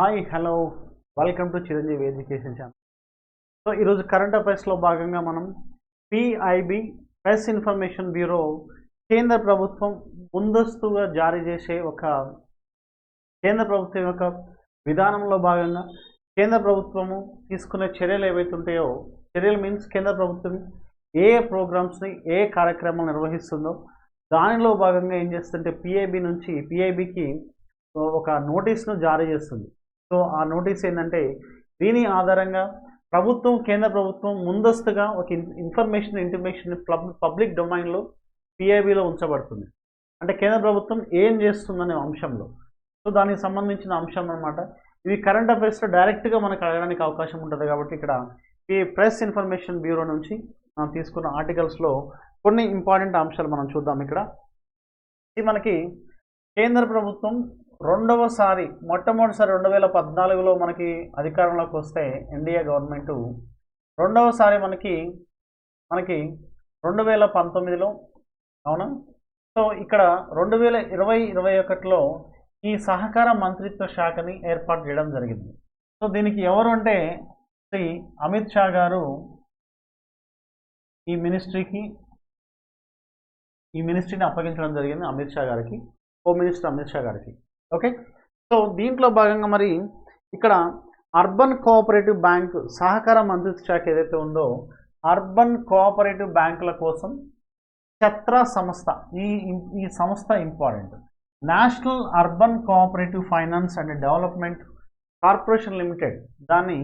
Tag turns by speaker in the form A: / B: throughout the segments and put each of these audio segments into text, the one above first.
A: Hi hello welcome to Chiranjeevi education channel. So ఈరోజు current అఫైర్స్లో భాగంగా మనం పిఐబి ప్రెస్ ఇన్ఫర్మేషన్ బ్యూరో కేంద్ర ప్రభుత్వం ముందస్తుగా జారీ చేసే కేంద్ర ప్రభుత్వం యొక్క విధానంలో భాగంగా కేంద్ర ప్రభుత్వము తీసుకునే చర్యలు ఏవైతే ఉంటాయో, చర్యలు మీన్స్ కేంద్ర ప్రభుత్వం ఏ ప్రోగ్రామ్స్ని ఏ కార్యక్రమాలు నిర్వహిస్తుందో దానిలో భాగంగా ఏం చేస్తుంటే పిఐబికి ఒక నోటీస్ను జారీ చేస్తుంది. సో ఆ నోటీస్ ఏంటంటే, దీని ఆధారంగా కేంద్ర ప్రభుత్వం ముందస్తుగా ఒక ఇంటిమేషన్ పబ్లిక్ డొమైన్లో పిఐబిలో ఉంచబడుతుంది. అంటే కేంద్ర ప్రభుత్వం ఏం చేస్తుందనే అంశంలో. సో దానికి సంబంధించిన అంశం అన్నమాట. ఇవి కరెంట్ అఫైర్స్లో డైరెక్ట్గా మనకు అడగడానికి అవకాశం ఉంటుంది. కాబట్టి ఇక్కడ ఈ ప్రెస్ ఇన్ఫర్మేషన్ బ్యూరో నుంచి మనం తీసుకున్న ఆర్టికల్స్లో కొన్ని ఇంపార్టెంట్ అంశాలు మనం చూద్దాం. ఇక్కడ ఇది మనకి కేంద్ర ప్రభుత్వం మొట్టమొదటిసారి 2014లో మనకి అధికారంలోకి వస్తే ఎన్డీఏ గవర్నమెంటు, రెండవసారి మనకి 2019లో, అవునా? సో ఇక్కడ 2020-21లో ఈ సహకార మంత్రిత్వ శాఖని ఏర్పాటు చేయడం జరిగింది. సో దీనికి ఎవరు అంటే శ్రీ అమిత్ షా గారు ఈ మినిస్ట్రీని అప్పగించడం జరిగింది అమిత్ షా గారికి, హోమ్ మినిస్టర్ అమిత్ షా గారికి. ఓకే, సో దీంట్లో భాగంగా మరి ఇక్కడ అర్బన్ కోఆపరేటివ్ బ్యాంక్ సహకార మంత్రిత్వ శాఖ ఏదైతే ఉందో, అర్బన్ కోఆపరేటివ్ బ్యాంకుల కోసం ఛత్రా సంస్థ, ఈ సంస్థ important. National Urban cooperative finance and development corporation limited, దాన్ని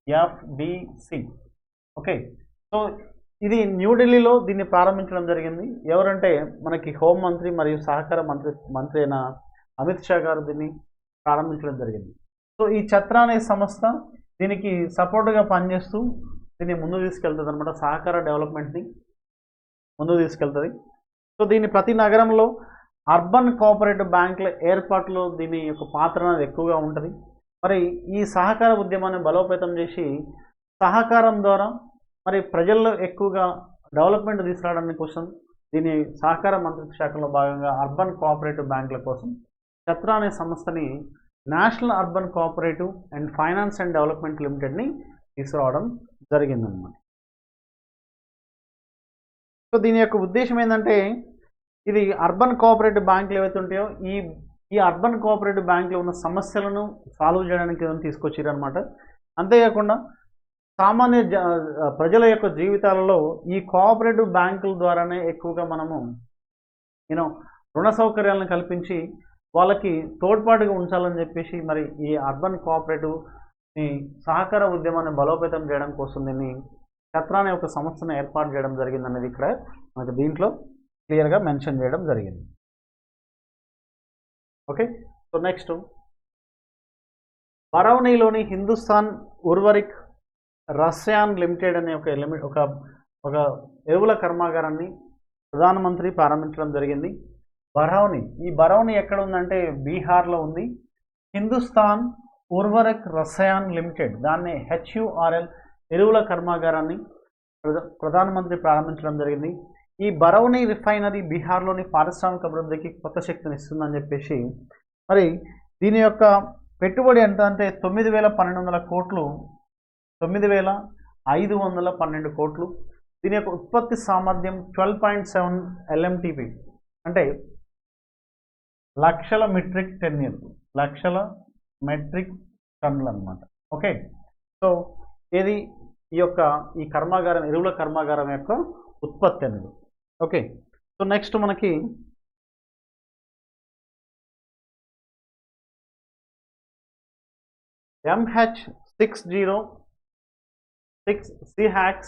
A: UNUCFDC. ఓకే, సో ఇది న్యూఢిల్లీలో దీన్ని ప్రారంభించడం జరిగింది. ఎవరంటే మనకి హోంమంత్రి మరియు సహకార మంత్రి అయిన అమిత్ షా గారు దీన్ని ప్రారంభించడం జరిగింది. సో ఈ ఛత్రా అనే సంస్థ దీనికి సపోర్ట్గా పనిచేస్తూ దీన్ని ముందు తీసుకెళ్తుంది అనమాట. సహకార డెవలప్మెంట్ని ముందు తీసుకెళ్తుంది. సో దీని ప్రతి నగరంలో అర్బన్ కోఆపరేటివ్ బ్యాంకుల ఏర్పాటులో దీని యొక్క పాత్ర అనేది ఎక్కువగా ఉంటుంది. మరి ఈ సహకార ఉద్యమాన్ని బలోపేతం చేసి సహకారం ద్వారా మరి ప్రజల్లో ఎక్కువగా డెవలప్మెంట్ తీసుకురావడానికి కోసం దీని సహకార మంత్రిత్వ శాఖలో భాగంగా అర్బన్ కోఆపరేటివ్ బ్యాంకుల కోసం ఛత్రా అనే సంస్థని National Urban Cooperative and Finance and Development లిమిటెడ్ని తీసుకురావడం జరిగిందన్నమాట. సో దీని యొక్క ఉద్దేశం ఏంటంటే, ఇది అర్బన్ కోఆపరేటివ్ బ్యాంకులు ఏవైతే ఉంటాయో ఈ అర్బన్ కోఆపరేటివ్ బ్యాంకులో ఉన్న సమస్యలను సాల్వ్ చేయడానికి తీసుకొచ్చారనమాట. అంతేకాకుండా సామాన్య ప్రజల యొక్క జీవితాలలో ఈ కోఆపరేటివ్ బ్యాంకుల ద్వారానే ఎక్కువగా మనము రుణ సౌకర్యాలను కల్పించి వాళ్ళకి తోడ్పాటుగా ఉంచాలని చెప్పేసి మరి ఈ అర్బన్ కోఆపరేటివ్ సహకార ఉద్యమాన్ని బలోపేతం చేయడం కోసం దీన్ని ఛత్రా అనే ఒక సంస్థను ఏర్పాటు చేయడం జరిగింది అనేది ఇక్కడ మనకి దీంట్లో క్లియర్గా మెన్షన్ చేయడం జరిగింది. ఓకే, సో నెక్స్ట్ బరౌనీలోని హిందుస్థాన్ ఉర్వరిక్ రసాయన్ లిమిటెడ్ అనే ఒక ఎరువుల కర్మాగారాన్ని ప్రధానమంత్రి ప్రారంభించడం జరిగింది. ఈ బరౌని ఎక్కడ ఉందంటే బీహార్లో ఉంది. హిందుస్థాన్ ఉర్వరక్ రసాయన్ లిమిటెడ్, దాన్ని HURL ఎరువుల కర్మాగారాన్ని ప్రధానమంత్రి ప్రారంభించడం జరిగింది. ఈ బరౌని రిఫైనరీ బీహార్లోని పారిశ్రామిక అభివృద్ధికి కొత్త శక్తిని ఇస్తుందని చెప్పేసి మరి దీని యొక్క పెట్టుబడి ఎంత అంటే 9,512 కోట్లు. దీని యొక్క ఉత్పత్తి సామర్థ్యం 12.7 LMTP, అంటే లక్షల మెట్రిక్ టన్నులు అన్నమాట. ఓకే, సో ఇది ఈ కర్మాగారం, ఎరువుల కర్మాగారం యొక్క ఉత్పత్తి అనేది. ఓకే, సో నెక్స్ట్ మనకి MH-606 CHACS,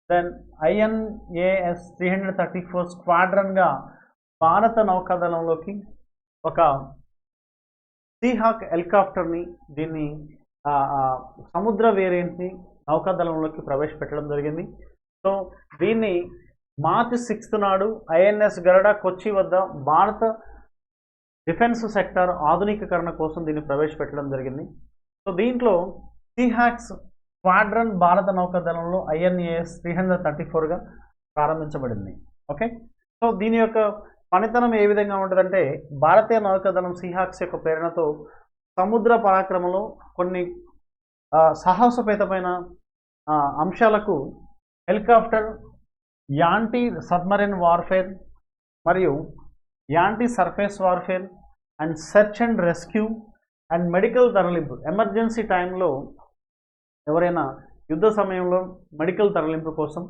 A: దెన్ INAS 334 స్క్వాడ్రన్గా భారత నౌకాదళంలోకి ఒక సీహాక్ హెలికాప్టర్ని, దీన్ని సముద్ర వేరియంట్ని నౌకాదళంలోకి ప్రవేశపెట్టడం జరిగింది. సో దీన్ని మార్చి 6 నాడు INS గరుడ కొచ్చి వద్ద భారత డిఫెన్స్ సెక్టార్ ఆధునికీకరణ కోసం దీన్ని ప్రవేశపెట్టడం జరిగింది. సో దీంట్లో సీహాక్స్ స్క్వాడ్రన్ భారత నౌకాదళంలో INAS 334గా ప్రారంభించబడింది. ఓకే, సో దీని యొక్క పనితనం ఏ విధంగా ఉంటుందంటే, భారతీయ నౌకాదళం సీహాక్స్ యొక్క ప్రేరణతో సముద్ర పరాక్రమంలో కొన్ని సాహసోపేతమైన అంశాలకు హెలికాప్టర్, యాంటీ సబ్మరీన్ వార్ఫేర్ మరియు anti surface warfare and search and rescue and medical తరలింపు, ఎమర్జెన్సీ టైంలో ఎవరైనా యుద్ధ సమయంలో మెడికల్ తరలింపు కోసం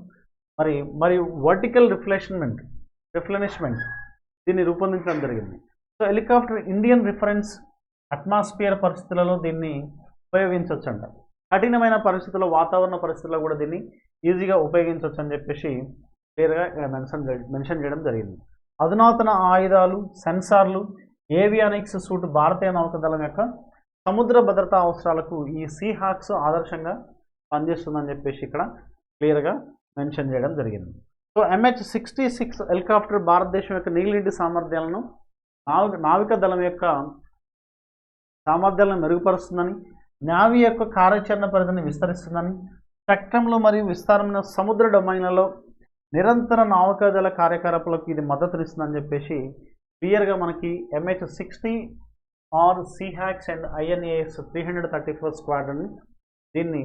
A: మరియు వర్టికల్ రిఫ్లెనిష్మెంట్ దీన్ని రూపొందించడం జరిగింది. So helicopter Indian reference atmosphere పరిస్థితులలో దీన్ని ఉపయోగించవచ్చంట. కఠినమైన పరిస్థితుల్లో, వాతావరణ పరిస్థితుల్లో కూడా దీన్ని ఈజీగా ఉపయోగించవచ్చు అని చెప్పేసి క్లియర్గా మెన్షన్ చేయడం జరిగింది. అధునాతన ఆయుధాలు, సెన్సార్లు, ఏవియానిక్స్ సూట్ భారతీయ నౌకాదళం యొక్క సముద్ర భద్రతా అవసరాలకు ఈ సీహాక్స్ ఆదర్శంగా పనిచేస్తుందని చెప్పేసి ఇక్కడ క్లియర్గా మెన్షన్ చేయడం జరిగింది. సో MH-66 హెలికాప్టర్ భారతదేశం యొక్క నీటి సామర్థ్యాలను, నావికా దళం యొక్క సామర్థ్యాలను మెరుగుపరుస్తుందని, నావీ యొక్క కార్యాచరణ పరిధిని విస్తరిస్తుందని, స్పెక్ట్రంలో మరియు విస్తారమైన సముద్ర డొమైన్లలో నిరంతర నావికాదళ కార్యకలాపాలకు ఇది మద్దతునిస్తుందని చెప్పేసి క్లియర్గా మనకి MH-60 or Seahawks and INAS 334 squadron దీన్ని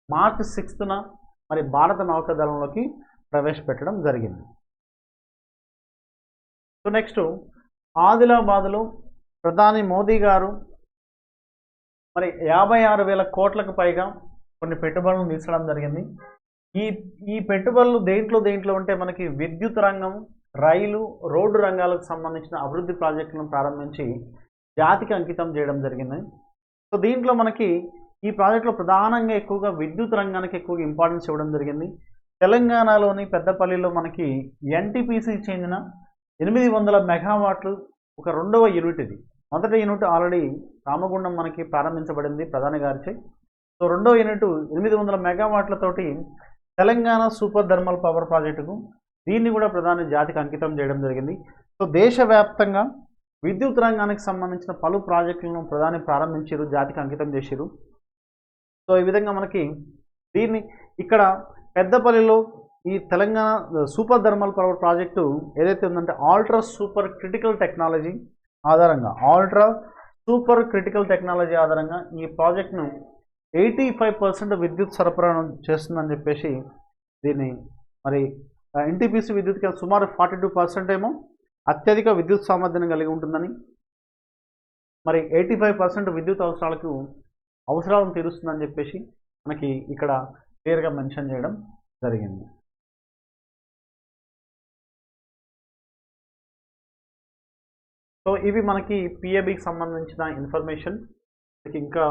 A: మార్చి 6న మరి భారత నౌకాదళంలోకి ప్రవేశపెట్టడం జరిగింది. సో నెక్స్ట్, ఆదిలాబాద్లో ప్రధాని మోదీ గారు మరి 56,000 కోట్లకు పైగా కొన్ని పెట్టుబడులను తీర్చడం జరిగింది. ఈ పెట్టుబడులు దేంట్లో ఉంటే మనకి విద్యుత్ రంగం, రైలు, రోడ్డు రంగాలకు సంబంధించిన అభివృద్ధి ప్రాజెక్టులను ప్రారంభించి జాతికి అంకితం చేయడం జరిగింది. సో దీంట్లో మనకి ఈ ప్రాజెక్టులో ప్రధానంగా ఎక్కువగా విద్యుత్ రంగానికి ఎక్కువగా ఇంపార్టెన్స్ ఇవ్వడం జరిగింది. తెలంగాణలోని పెద్దపల్లిలో మనకి NTPCకి చెందిన 800 మెగావాట్లు ఒక రెండవ యూనిట్. ఇది మొదటి యూనిట్ ఆల్రెడీ రామగుండం మనకి ప్రారంభించబడింది ప్రధాని గారిచే. సో రెండవ యూనిట్ 800 మెగావాట్లతోటి తెలంగాణ సూపర్ థర్మల్ పవర్ ప్రాజెక్టుకు దీన్ని కూడా ప్రధాని జాతికి అంకితం చేయడం జరిగింది. సో దేశవ్యాప్తంగా విద్యుత్ రంగానికి సంబంధించిన పలు ప్రాజెక్టులను ప్రధాని ప్రారంభించారు, జాతికి అంకితం చేశారు. సో ఈ విధంగా మనకి దీన్ని ఇక్కడ పెద్దపల్లిలో ఈ Telangana super thermal power project ఏదైతే ఉందంటే ఆల్ట్రా సూపర్ క్రిటికల్ టెక్నాలజీ ఆధారంగా ఈ ప్రాజెక్టును 85% విద్యుత్ సరఫరా చేస్తుందని చెప్పేసి దీన్ని మరి NTPC విద్యుత్కి సుమారు 42% ఏమో అత్యధిక విద్యుత్ సామర్థ్యం కలిగి ఉంటుందని, మరి 85% విద్యుత్ అవసరాలను తీరుస్తుందని చెప్పేసి మనకి ఇక్కడ క్లియర్గా మెన్షన్ చేయడం జరిగింది. సో ఇవి మనకి PABకి సంబంధించిన ఇన్ఫర్మేషన్. ఇంకా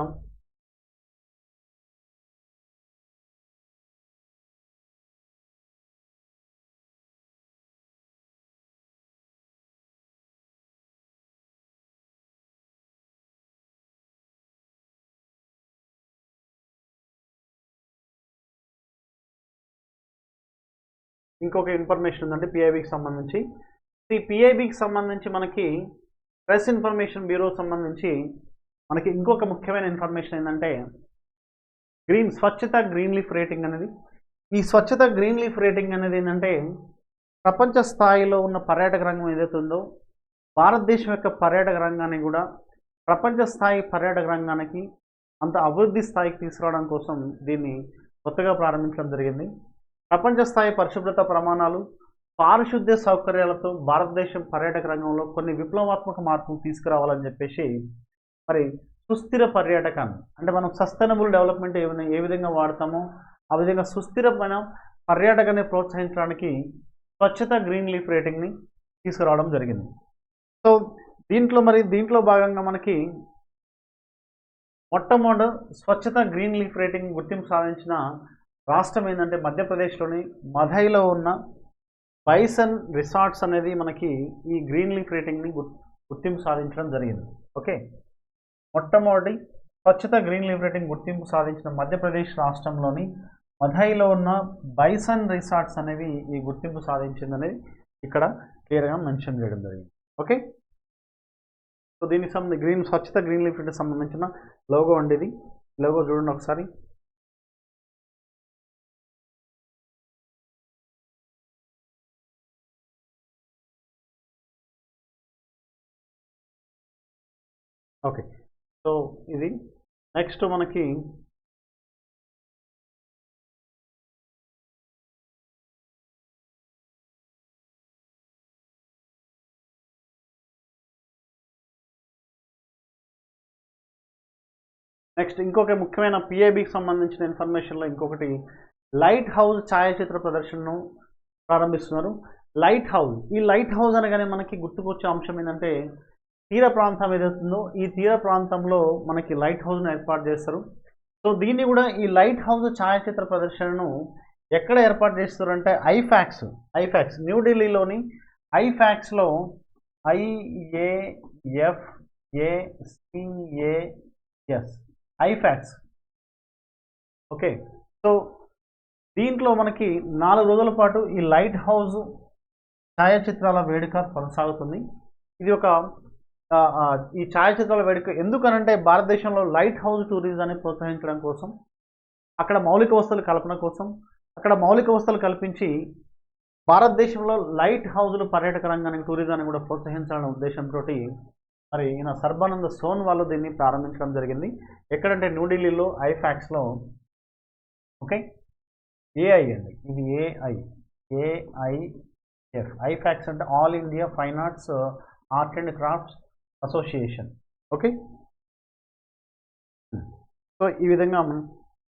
A: ఇంకొక ఇన్ఫర్మేషన్ ఉందంటే PIBకి సంబంధించి. ఈ PIBకి సంబంధించి మనకి ప్రెస్ ఇన్ఫర్మేషన్ బ్యూరో సంబంధించి మనకి ఇంకొక ముఖ్యమైన ఇన్ఫర్మేషన్ ఏంటంటే స్వచ్ఛత గ్రీన్ లీఫ్ రేటింగ్ అనేది. ఈ స్వచ్ఛత గ్రీన్ లీఫ్ రేటింగ్ అనేది ఏంటంటే ప్రపంచ స్థాయిలో ఉన్న పర్యాటక రంగం ఏదైతే ఉందో భారతదేశం యొక్క పర్యాటక రంగాన్ని కూడా ప్రపంచ స్థాయి పర్యాటక రంగానికి అంత అభివృద్ధి స్థాయికి తీసుకురావడం కోసం దీన్ని కొత్తగా ప్రారంభించడం జరిగింది. ప్రపంచ స్థాయి పరిశుభ్రత ప్రమాణాలు, పారిశుద్ధ్య సౌకర్యాలతో భారతదేశం పర్యాటక రంగంలో కొన్ని విప్లవాత్మక మార్పులు తీసుకురావాలని చెప్పేసి మరి సుస్థిర పర్యాటకాన్ని అంటే మనం సస్టైనబుల్ డెవలప్మెంట్ ఏ విధంగా వాడతామో ఆ విధంగా సుస్థిరమైన పర్యాటకాన్ని ప్రోత్సహించడానికి స్వచ్ఛత గ్రీన్ లీఫ్ రేటింగ్ని తీసుకురావడం జరిగింది. సో దీంట్లో భాగంగా మనకి మొట్టమొదటి స్వచ్ఛత గ్రీన్ లీఫ్ రేటింగ్ గుర్తింపు సాధించిన రాష్ట్రం ఏంటంటే మధ్యప్రదేశ్లోని మధైలో ఉన్న బైసన్ రిసార్ట్స్ అనేది మనకి ఈ గ్రీన్ లీఫ్ రేటింగ్ని గుర్తింపు సాధించడం జరిగింది. ఓకే, మొట్టమొదటి స్వచ్ఛత గ్రీన్ లీఫ్ రేటింగ్ గుర్తింపు సాధించిన మధ్యప్రదేశ్ రాష్ట్రంలోని మధైలో ఉన్న బైసన్ రిసార్ట్స్ అనేవి ఈ గుర్తింపు సాధించిందనేది ఇక్కడ క్లియర్గా మెన్షన్ చేయడం జరిగింది. ఓకే, సో దీనికి సంబంధించి స్వచ్ఛత గ్రీన్ లీఫ్ రేటింగ్ సంబంధించిన లోగో అండి. ఇది లోగో చూడండి ఒకసారి. ఓకే. సో ఇది నెక్స్ట్ మనకి ఇంకొక ముఖ్యమైన పిఐబికి సంబంధించిన ఇన్ఫర్మేషన్లో ఇంకొకటి లైట్ హౌస్ ఛాయాచిత్ర ప్రదర్శనను ప్రారంభిస్తున్నారు. ఈ లైట్ హౌస్ అనగానే మనకి గుర్తుకొచ్చే అంశం ఏంటంటే తీర ప్రాంతం ఏదైతుందో ఈ తీర ప్రాంతంలో మనకి లైట్ హౌస్ను ఏర్పాటు చేస్తారు. సో దీన్ని కూడా ఈ లైట్ హౌస్ ఛాయాచిత్ర ప్రదర్శనను ఎక్కడ ఏర్పాటు చేస్తారంటే ఐఫాక్స్ న్యూఢిల్లీలోని ఐఫాక్స్లో ఐఫాక్స్. ఓకే. సో దీంట్లో మనకి 4 రోజుల పాటు ఈ లైట్ హౌస్ ఛాయాచిత్రాల వేడుక కొనసాగుతుంది. ఇది ఒక ఈ ఛాయాచిత్రాల వేడుక ఎందుకనంటే భారతదేశంలో లైట్ హౌస్ టూరిజాన్ని ప్రోత్సహించడం కోసం, అక్కడ మౌలిక వసతుల కల్పన కోసం, అక్కడ మౌలిక వసతులు కల్పించి భారతదేశంలో లైట్ హౌజులు పర్యాటక రంగానికి టూరిజాన్ని కూడా ప్రోత్సహించాలనే ఉద్దేశంతో మరి ఈయన సర్బానంద్ సోనోవాల్ దీన్ని ప్రారంభించడం జరిగింది. ఎక్కడంటే న్యూఢిల్లీలో ఐఫాక్స్లో. ఓకే. ఏఐ అండి, ఇది ఏఐఎఫ్. ఐఫాక్స్ అంటే all India fine arts art and crafts association. Okay. So ఈ విధంగా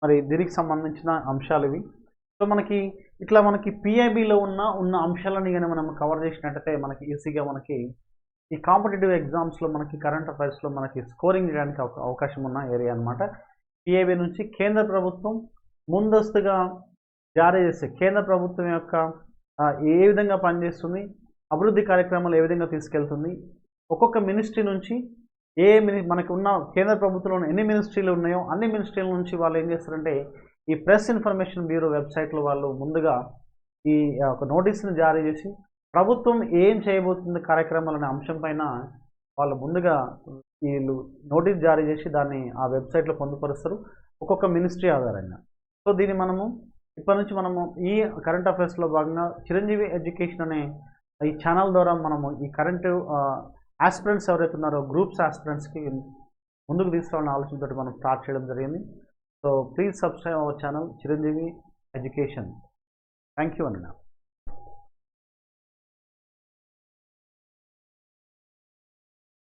A: మరి దీనికి సంబంధించిన అంశాలు ఇవి. సో మనకి పిఐబిలో ఉన్న అంశాలని కానీ మనం కవర్ చేసినట్టయితే మనకి ఈజీగా మనకి ఈ కాంపిటేటివ్ ఎగ్జామ్స్లో మనకి కరెంట్ అఫైర్స్లో మనకి స్కోరింగ్ చేయడానికి అవకాశం ఉన్న ఏరియా అనమాట. పిఐబి నుంచి కేంద్ర ప్రభుత్వం ముందస్తుగా జారీ చేసే కేంద్ర ప్రభుత్వం యొక్క ఏ విధంగా పనిచేస్తుంది, అభివృద్ధి కార్యక్రమాలు ఏ విధంగా తీసుకెళ్తుంది, ఒక్కొక్క మినిస్ట్రీ నుంచి మనకి ఉన్న కేంద్ర ప్రభుత్వంలో ఎన్ని మినిస్ట్రీలు ఉన్నాయో అన్ని మినిస్ట్రీల నుంచి వాళ్ళు ఏం చేస్తారంటే ఈ ప్రెస్ ఇన్ఫర్మేషన్ బ్యూరో వెబ్సైట్లో వాళ్ళు ముందుగా ఈ ఒక నోటీస్ని జారీ చేసి ప్రభుత్వం ఏం చేయబోతుంది కార్యక్రమాలనే అంశం పైన వాళ్ళు ముందుగా వీళ్ళు నోటీస్ జారీ చేసి దాన్ని ఆ వెబ్సైట్లో పొందుపరుస్తారు ఒక్కొక్క మినిస్ట్రీ ఆధారంగా. సో దీన్ని ఇప్పటి నుంచి ఈ కరెంట్ అఫైర్స్లో భాగంగా చిరంజీవి ఎడ్యుకేషన్ అనే ఈ ఛానల్ ద్వారా ఈ కరెంట్ ఆస్పిరెంట్స్ ఎవరైతే ఉన్నారో గ్రూప్స్ ఆస్పిరెంట్స్కి ముందుకు తీసుకురావాలనే ఆలోచనతో మనం స్టార్ట్ చేయడం జరిగింది. So please subscribe our channel Chiranjeevi education. Thank you అన్న.